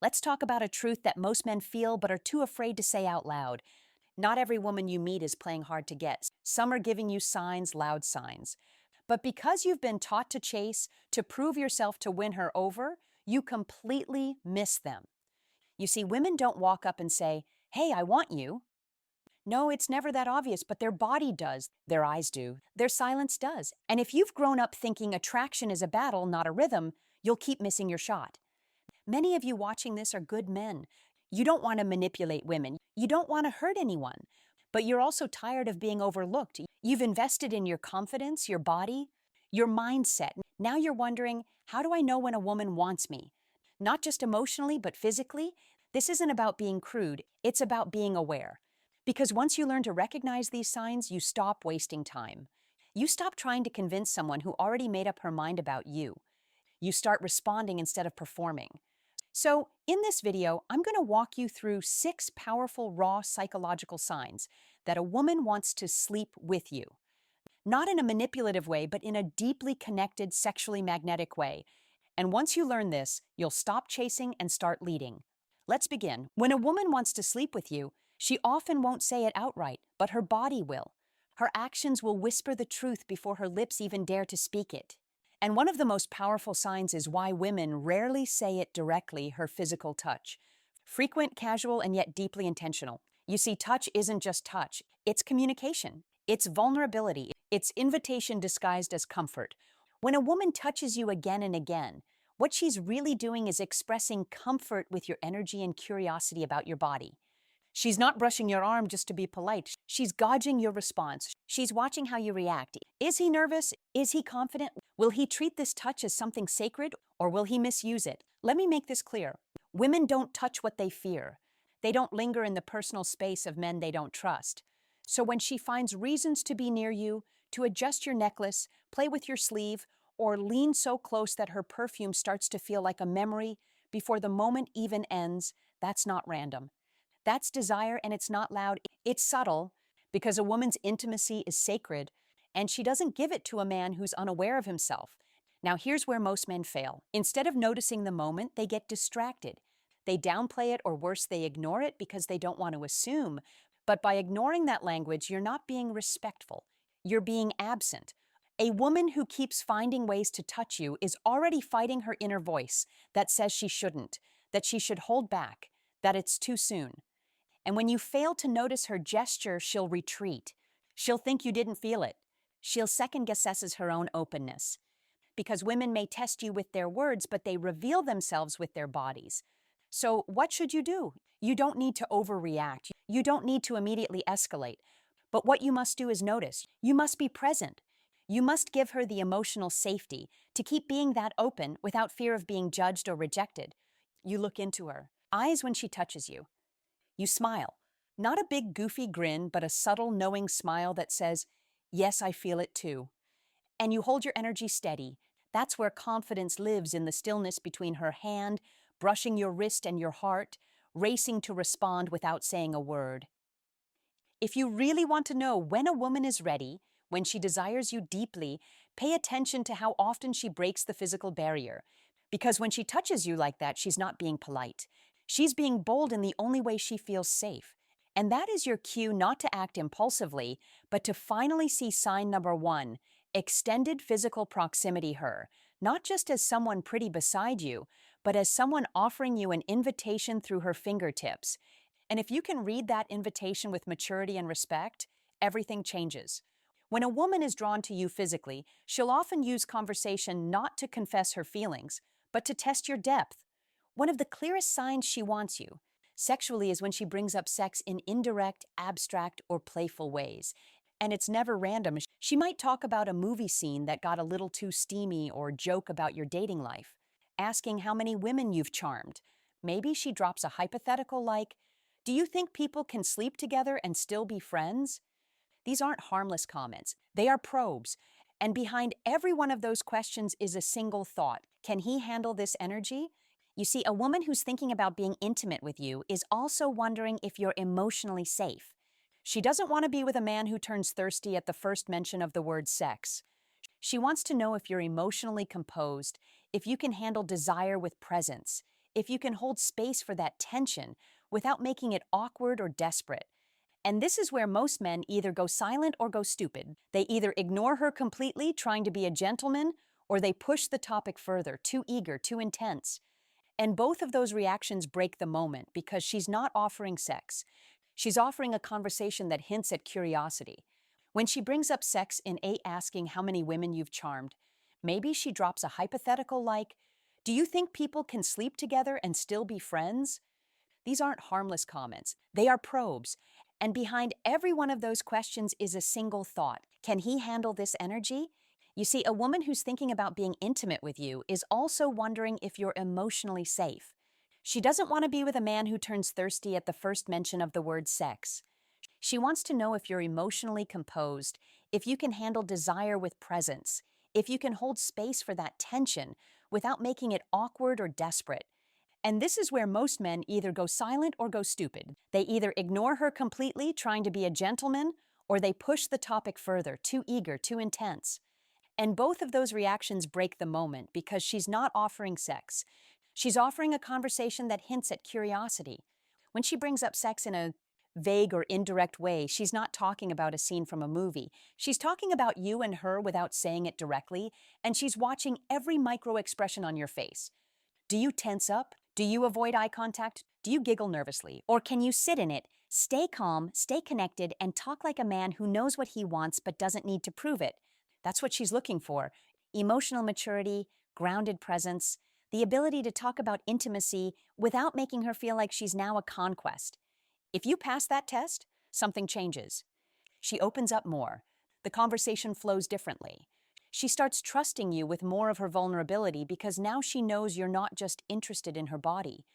Let's talk about a truth that most men feel but are too afraid to say out loud. Not every woman you meet is playing hard to get. Some are giving you signs, loud signs. But because you've been taught to chase, to prove yourself to win her over, you completely miss them. You see, women don't walk up and say, "Hey, I want you." No, it's never that obvious, but their body does. Their eyes do. Their silence does. And if you've grown up thinking attraction is a battle, not a rhythm, you'll keep missing your shot. Many of you watching this are good men. You don't want to manipulate women. You don't want to hurt anyone. But you're also tired of being overlooked. You've invested in your confidence, your body, your mindset. Now you're wondering, how do I know when a woman wants me? Not just emotionally, but physically? This isn't about being crude. It's about being aware. Because once you learn to recognize these signs, you stop wasting time. You stop trying to convince someone who already made up her mind about you. You start responding instead of performing. So, in this video, I'm going to walk you through 6 powerful raw psychological signs that a woman wants to sleep with you. Not in a manipulative way, but in a deeply connected, sexually magnetic way. And once you learn this, you'll stop chasing and start leading. Let's begin. When a woman wants to sleep with you, she often won't say it outright, but her body will. Her actions will whisper the truth before her lips even dare to speak it. And one of the most powerful signs is why women rarely say it directly: her physical touch. Frequent, casual, and yet deeply intentional. You see, touch isn't just touch. It's communication. It's vulnerability. It's invitation disguised as comfort. When a woman touches you again and again, what she's really doing is expressing comfort with your energy and curiosity about your body. She's not brushing your arm just to be polite. She's gauging your response. She's watching how you react. Is he nervous? Is he confident? Will he treat this touch as something sacred, or will he misuse it? Let me make this clear. Women don't touch what they fear. They don't linger in the personal space of men they don't trust. So when she finds reasons to be near you, to adjust your necklace, play with your sleeve, or lean so close that her perfume starts to feel like a memory before the moment even ends, that's not random. That's desire, and it's not loud. It's subtle, because a woman's intimacy is sacred, and she doesn't give it to a man who's unaware of himself. Now, here's where most men fail. Instead of noticing the moment, they get distracted. They downplay it, or worse, they ignore it because they don't want to assume. But by ignoring that language, you're not being respectful. You're being absent. A woman who keeps finding ways to touch you is already fighting her inner voice that says she shouldn't, that she should hold back, that it's too soon. And when you fail to notice her gesture, she'll retreat. She'll think you didn't feel it. She'll second-guess her own openness. Because women may test you with their words, but they reveal themselves with their bodies. So what should you do? You don't need to overreact. You don't need to immediately escalate. But what you must do is notice. You must be present. You must give her the emotional safety to keep being that open without fear of being judged or rejected. You look into her eyes when she touches you. You smile. Not a big goofy grin, but a subtle knowing smile that says, "Yes, I feel it too." And you hold your energy steady. That's where confidence lives, in the stillness between her hand, brushing your wrist, and your heart, racing to respond without saying a word. If you really want to know when a woman is ready, when she desires you deeply, pay attention to how often she breaks the physical barrier. Because when she touches you like that, she's not being polite. She's being bold in the only way she feels safe. And that is your cue not to act impulsively, but to finally see sign number 1, extended physical proximity her, not just as someone pretty beside you, but as someone offering you an invitation through her fingertips. And if you can read that invitation with maturity and respect, everything changes. When a woman is drawn to you physically, she'll often use conversation not to confess her feelings, but to test your depth. One of the clearest signs she wants you sexually is when she brings up sex in indirect, abstract, or playful ways. And it's never random. She might talk about a movie scene that got a little too steamy, or joke about your dating life, asking how many women you've charmed. Maybe she drops a hypothetical like, "Do you think people can sleep together and still be friends?" These aren't harmless comments. They are probes. And behind every one of those questions is a single thought. Can he handle this energy? You see, a woman who's thinking about being intimate with you is also wondering if you're emotionally safe. She doesn't want to be with a man who turns thirsty at the first mention of the word sex. She wants to know if you're emotionally composed, if you can handle desire with presence, if you can hold space for that tension without making it awkward or desperate. And this is where most men either go silent or go stupid. They either ignore her completely, trying to be a gentleman, or they push the topic further, too eager, too intense. And both of those reactions break the moment because she's not offering sex. She's offering a conversation that hints at curiosity. When she brings up sex in asking how many women you've charmed, maybe she drops a hypothetical like, "Do you think people can sleep together and still be friends?" These aren't harmless comments. They are probes. And behind every one of those questions is a single thought. Can he handle this energy? You see, a woman who's thinking about being intimate with you is also wondering if you're emotionally safe. She doesn't want to be with a man who turns thirsty at the first mention of the word sex. She wants to know if you're emotionally composed, if you can handle desire with presence, if you can hold space for that tension without making it awkward or desperate. And this is where most men either go silent or go stupid. They either ignore her completely, trying to be a gentleman, or they push the topic further, too eager, too intense. And both of those reactions break the moment because she's not offering sex. She's offering a conversation that hints at curiosity. When she brings up sex in a vague or indirect way, she's not talking about a scene from a movie. She's talking about you and her without saying it directly, and she's watching every micro expression on your face. Do you tense up? Do you avoid eye contact? Do you giggle nervously? Or can you sit in it, stay calm, stay connected, and talk like a man who knows what he wants but doesn't need to prove it? That's what she's looking for. Emotional maturity, grounded presence, the ability to talk about intimacy without making her feel like she's now a conquest. If you pass that test, something changes. She opens up more. The conversation flows differently. She starts trusting you with more of her vulnerability because now she knows you're not just interested in her body.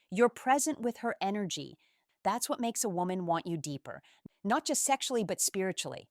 You're present with her energy. That's what makes a woman want you deeper, not just sexually, but spiritually.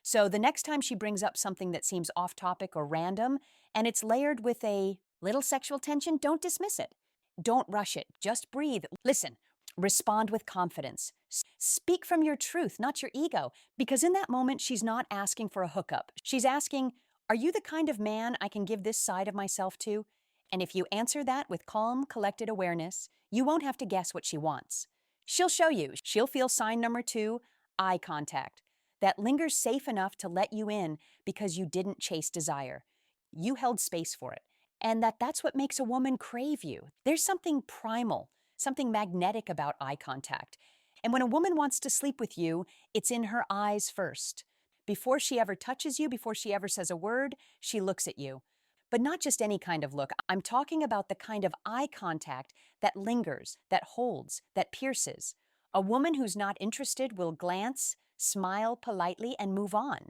So the next time she brings up something that seems off topic or random, and it's layered with a little sexual tension, don't dismiss it. Don't rush it. Just breathe. Listen. Respond with confidence. Speak from your truth, not your ego, because in that moment, she's not asking for a hookup. She's asking, are you the kind of man I can give this side of myself to? And if you answer that with calm, collected awareness, you won't have to guess what she wants. She'll show you. She'll feel sign number 2, eye contact. That lingers safe enough to let you in because you didn't chase desire. You held space for it. And that's what makes a woman crave you. There's something primal, something magnetic about eye contact. And when a woman wants to sleep with you, it's in her eyes first. Before she ever touches you, before she ever says a word, she looks at you. But not just any kind of look. I'm talking about the kind of eye contact that lingers, that holds, that pierces. A woman who's not interested will glance, smile politely, and move on.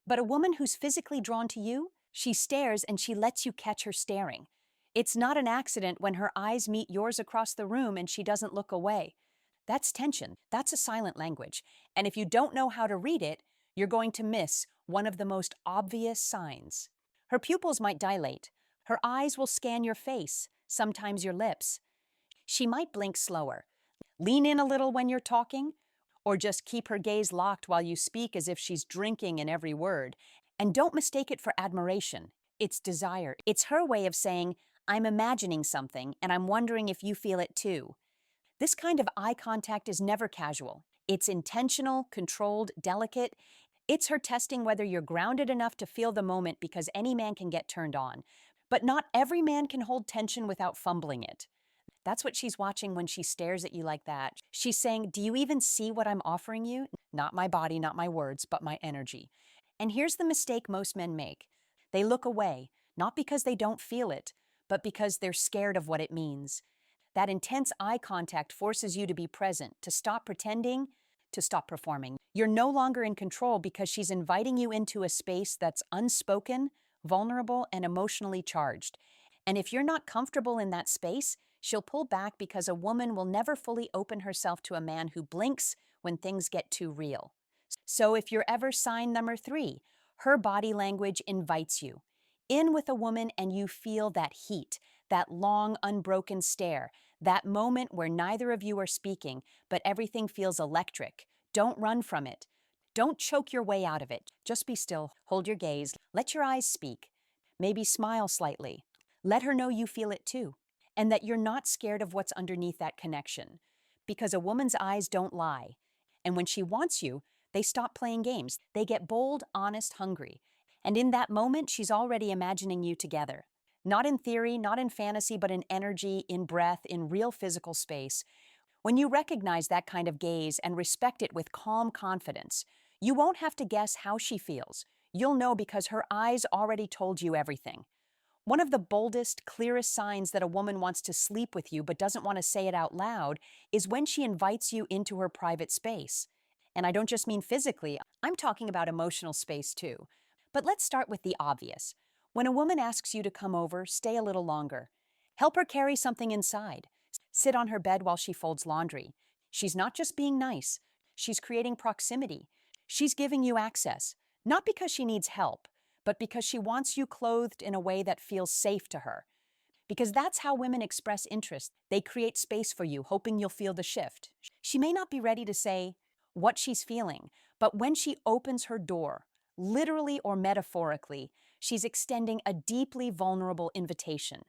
But a woman who's physically drawn to you, she stares and she lets you catch her staring. It's not an accident when her eyes meet yours across the room and she doesn't look away. That's tension. That's a silent language. And if you don't know how to read it, you're going to miss one of the most obvious signs. Her pupils might dilate. Her eyes will scan your face, sometimes your lips. She might blink slower. Lean in a little when you're talking, or just keep her gaze locked while you speak as if she's drinking in every word. And don't mistake it for admiration. It's desire. It's her way of saying, I'm imagining something and I'm wondering if you feel it too. This kind of eye contact is never casual. It's intentional, controlled, delicate. It's her testing whether you're grounded enough to feel the moment because any man can get turned on. But not every man can hold tension without fumbling it. That's what she's watching when she stares at you like that. She's saying, do you even see what I'm offering you? Not my body, not my words, but my energy. And here's the mistake most men make. They look away, not because they don't feel it, but because they're scared of what it means. That intense eye contact forces you to be present, to stop pretending, to stop performing. You're no longer in control because she's inviting you into a space that's unspoken, vulnerable, and emotionally charged. And if you're not comfortable in that space, she'll pull back because a woman will never fully open herself to a man who blinks when things get too real. So if you're ever sign number 3, her body language invites you in with a woman and you feel that heat, that long, unbroken stare, that moment where neither of you are speaking, but everything feels electric. Don't run from it. Don't choke your way out of it. Just be still, hold your gaze, let your eyes speak. Maybe smile slightly. Let her know you feel it too. and that you're not scared of what's underneath that connection. Because a woman's eyes don't lie. And when she wants you, they stop playing games. They get bold, honest, hungry. And in that moment, she's already imagining you together. Not in theory, not in fantasy, but in energy, in breath, in real physical space. When you recognize that kind of gaze and respect it with calm confidence, you won't have to guess how she feels. You'll know because her eyes already told you everything. One of the boldest, clearest signs that a woman wants to sleep with you but doesn't want to say it out loud is when she invites you into her private space. And I don't just mean physically, I'm talking about emotional space too. But let's start with the obvious. When a woman asks you to come over, stay a little longer. Help her carry something inside. Sit on her bed while she folds laundry. She's not just being nice, she's creating proximity. She's giving you access, not because she needs help, but because she wants you clothed in a way that feels safe to her. Because that's how women express interest. They create space for you, hoping you'll feel the shift. She may not be ready to say what she's feeling, but when she opens her door, literally or metaphorically, she's extending a deeply vulnerable invitation.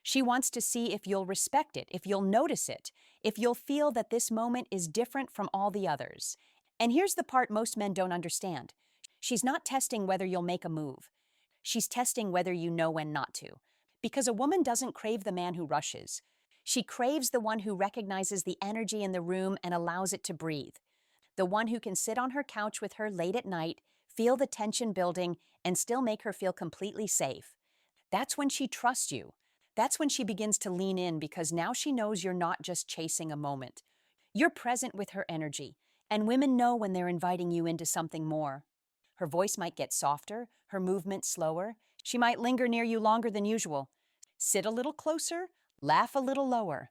She wants to see if you'll respect it, if you'll notice it, if you'll feel that this moment is different from all the others. And here's the part most men don't understand. She's not testing whether you'll make a move. She's testing whether you know when not to. Because a woman doesn't crave the man who rushes. She craves the one who recognizes the energy in the room and allows it to breathe. The one who can sit on her couch with her late at night, feel the tension building, and still make her feel completely safe. That's when she trusts you. That's when she begins to lean in because now she knows you're not just chasing a moment. You're present with her energy, and women know when they're inviting you into something more. Her voice might get softer, her movement slower. She might linger near you longer than usual. Sit a little closer, laugh a little lower.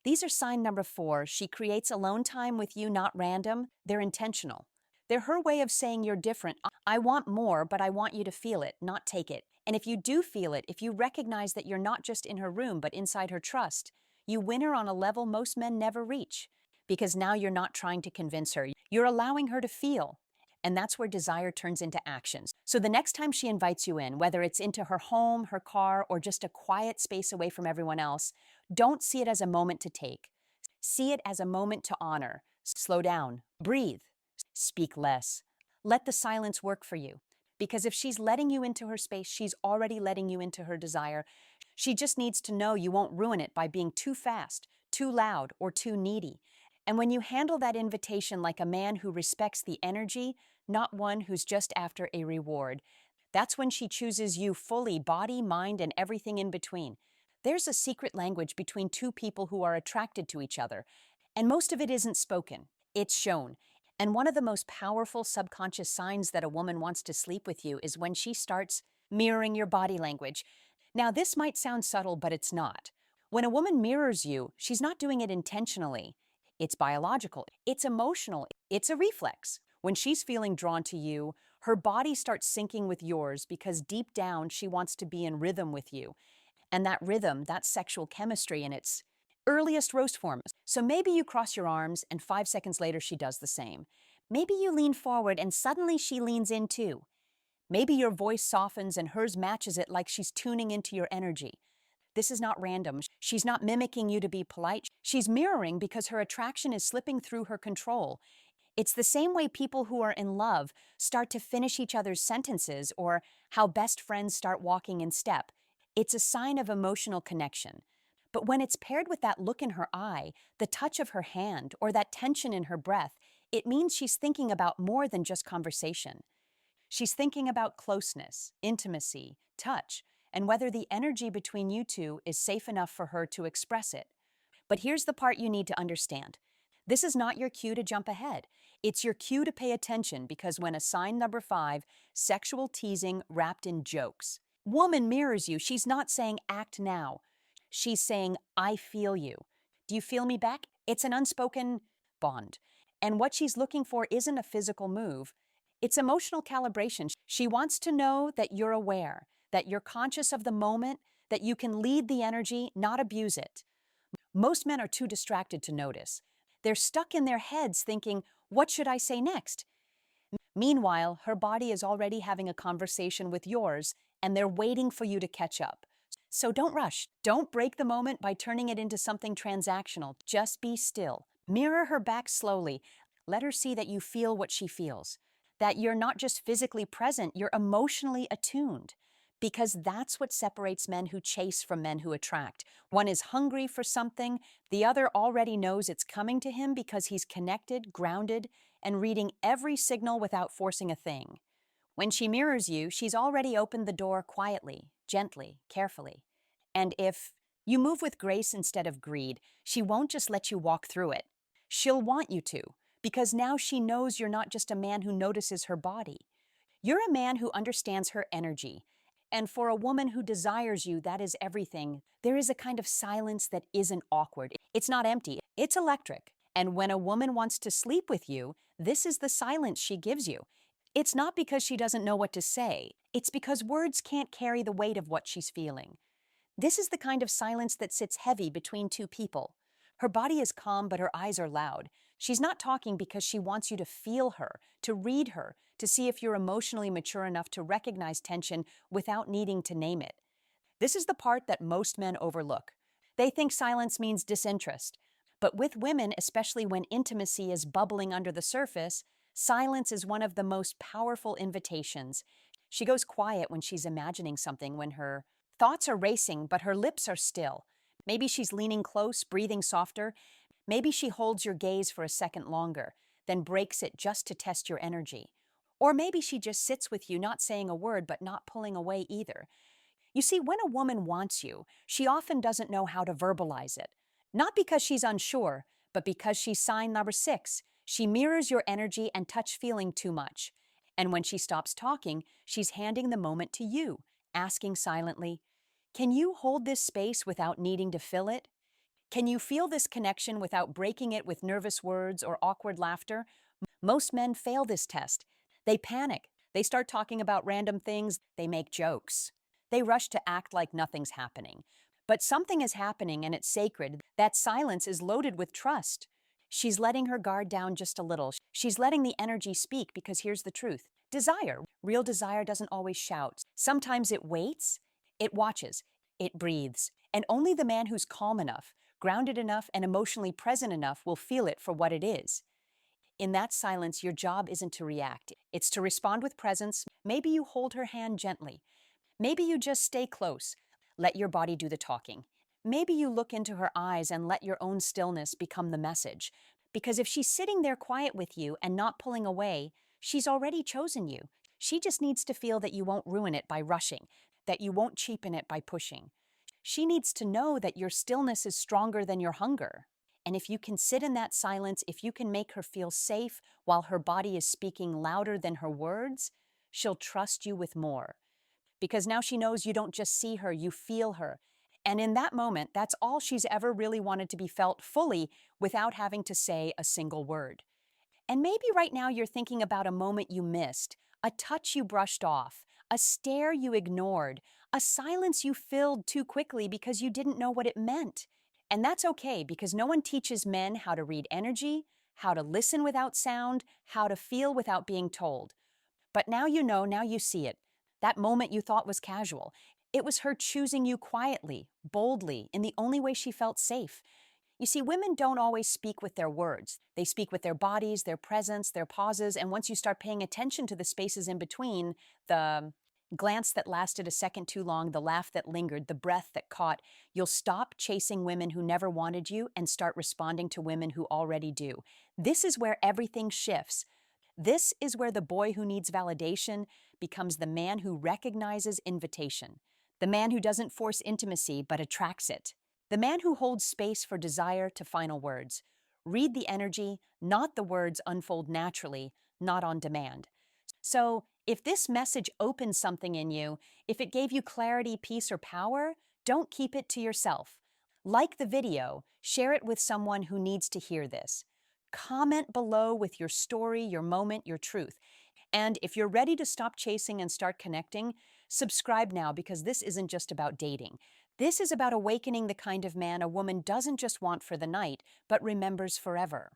These are sign number 4. She creates alone time with you, not random. They're intentional. They're her way of saying you're different. I want more, but I want you to feel it, not take it. And if you do feel it, if you recognize that you're not just in her room, but inside her trust, you win her on a level most men never reach. Because now you're not trying to convince her. You're allowing her to feel. And that's where desire turns into actions. So the next time she invites you in, whether it's into her home, her car, or just a quiet space away from everyone else, don't see it as a moment to take. See it as a moment to honor. Slow down. Breathe. Speak less. Let the silence work for you. Because if she's letting you into her space, she's already letting you into her desire. She just needs to know you won't ruin it by being too fast, too loud, or too needy. And when you handle that invitation like a man who respects the energy, not one who's just after a reward, that's when she chooses you fully, body, mind, and everything in between. There's a secret language between two people who are attracted to each other, and most of it isn't spoken. It's shown. And one of the most powerful subconscious signs that a woman wants to sleep with you is when she starts mirroring your body language. Now, this might sound subtle, but it's not. When a woman mirrors you, she's not doing it intentionally. It's biological. It's emotional. It's a reflex. When she's feeling drawn to you, her body starts syncing with yours because deep down she wants to be in rhythm with you. And that rhythm, that sexual chemistry in its earliest roast form. So maybe you cross your arms and 5 seconds later she does the same. Maybe you lean forward and suddenly she leans in too. Maybe your voice softens and hers matches it like she's tuning into your energy. This is not random. She's not mimicking you to be polite. She's mirroring because her attraction is slipping through her control. It's the same way people who are in love start to finish each other's sentences or how best friends start walking in step. It's a sign of emotional connection. But when it's paired with that look in her eye, the touch of her hand, or that tension in her breath, it means she's thinking about more than just conversation. She's thinking about closeness, intimacy, touch, and whether the energy between you two is safe enough for her to express it. But here's the part you need to understand. This is not your cue to jump ahead. It's your cue to pay attention because when a sign number 5, sexual teasing wrapped in jokes. Woman mirrors you. She's not saying act now. She's saying, I feel you. Do you feel me back? It's an unspoken bond. And what she's looking for isn't a physical move. It's emotional calibration. She wants to know that you're aware, that you're conscious of the moment, that you can lead the energy, not abuse it. Most men are too distracted to notice. They're stuck in their heads thinking, what should I say next? Meanwhile, her body is already having a conversation with yours, and they're waiting for you to catch up. So don't rush. Don't break the moment by turning it into something transactional. Just be still. Mirror her back slowly. Let her see that you feel what she feels, that you're not just physically present, you're emotionally attuned. Because that's what separates men who chase from men who attract. One is hungry for something, the other already knows it's coming to him because he's connected, grounded, and reading every signal without forcing a thing. When she mirrors you, she's already opened the door quietly, gently, carefully. And if you move with grace instead of greed, she won't just let you walk through it. She'll want you to, because now she knows you're not just a man who notices her body. You're a man who understands her energy. And for a woman who desires you, that is everything. There is a kind of silence that isn't awkward. It's not empty, it's electric. And when a woman wants to sleep with you, this is the silence she gives you. It's not because she doesn't know what to say, it's because words can't carry the weight of what she's feeling. This is the kind of silence that sits heavy between two people. Her body is calm, but her eyes are loud. She's not talking because she wants you to feel her, to read her, to see if you're emotionally mature enough to recognize tension without needing to name it. This is the part that most men overlook. They think silence means disinterest. But with women, especially when intimacy is bubbling under the surface, silence is one of the most powerful invitations. She goes quiet when she's imagining something, when her thoughts are racing, but her lips are still. Maybe she's leaning close, breathing softer. Maybe she holds your gaze for a second longer, then breaks it just to test your energy. Or maybe she just sits with you, not saying a word, but not pulling away either. You see, when a woman wants you, she often doesn't know how to verbalize it. Not because she's unsure, but because she's sign number 6. She mirrors your energy and touch feeling too much. And when she stops talking, she's handing the moment to you, asking silently, "Can you hold this space without needing to fill it? Can you feel this connection without breaking it with nervous words or awkward laughter?" Most men fail this test. They panic. They start talking about random things. They make jokes. They rush to act like nothing's happening. But something is happening and it's sacred. That silence is loaded with trust. She's letting her guard down just a little. She's letting the energy speak because here's the truth. Desire, real desire doesn't always shout. Sometimes it waits, it watches, it breathes. And only the man who's calm enough, grounded enough, and emotionally present enough will feel it for what it is. In that silence, your job isn't to react. It's to respond with presence. Maybe you hold her hand gently. Maybe you just stay close. Let your body do the talking. Maybe you look into her eyes and let your own stillness become the message. Because if she's sitting there quiet with you and not pulling away, she's already chosen you. She just needs to feel that you won't ruin it by rushing, that you won't cheapen it by pushing. She needs to know that your stillness is stronger than your hunger. And if you can sit in that silence, if you can make her feel safe while her body is speaking louder than her words, she'll trust you with more. Because now she knows you don't just see her, you feel her. And in that moment, that's all she's ever really wanted, to be felt fully without having to say a single word. And maybe right now you're thinking about a moment you missed, a touch you brushed off, a stare you ignored, a silence you filled too quickly because you didn't know what it meant. And that's okay, because no one teaches men how to read energy, how to listen without sound, how to feel without being told. But now you know, now you see it. That moment you thought was casual. It was her choosing you quietly, boldly, in the only way she felt safe. You see, women don't always speak with their words. They speak with their bodies, their presence, their pauses, and once you start paying attention to the spaces in between, the glance that lasted a second too long, the laugh that lingered, the breath that caught, you'll stop chasing women who never wanted you and start responding to women who already do. This is where everything shifts. This is where the boy who needs validation becomes the man who recognizes invitation, the man who doesn't force intimacy but attracts it, the man who holds space for desire to final words. Read the energy, not the words unfold naturally, not on demand. So, if this message opened something in you, if it gave you clarity, peace, or power, don't keep it to yourself. Like the video, share it with someone who needs to hear this. Comment below with your story, your moment, your truth. And if you're ready to stop chasing and start connecting, subscribe now, because this isn't just about dating. This is about awakening the kind of man a woman doesn't just want for the night, but remembers forever.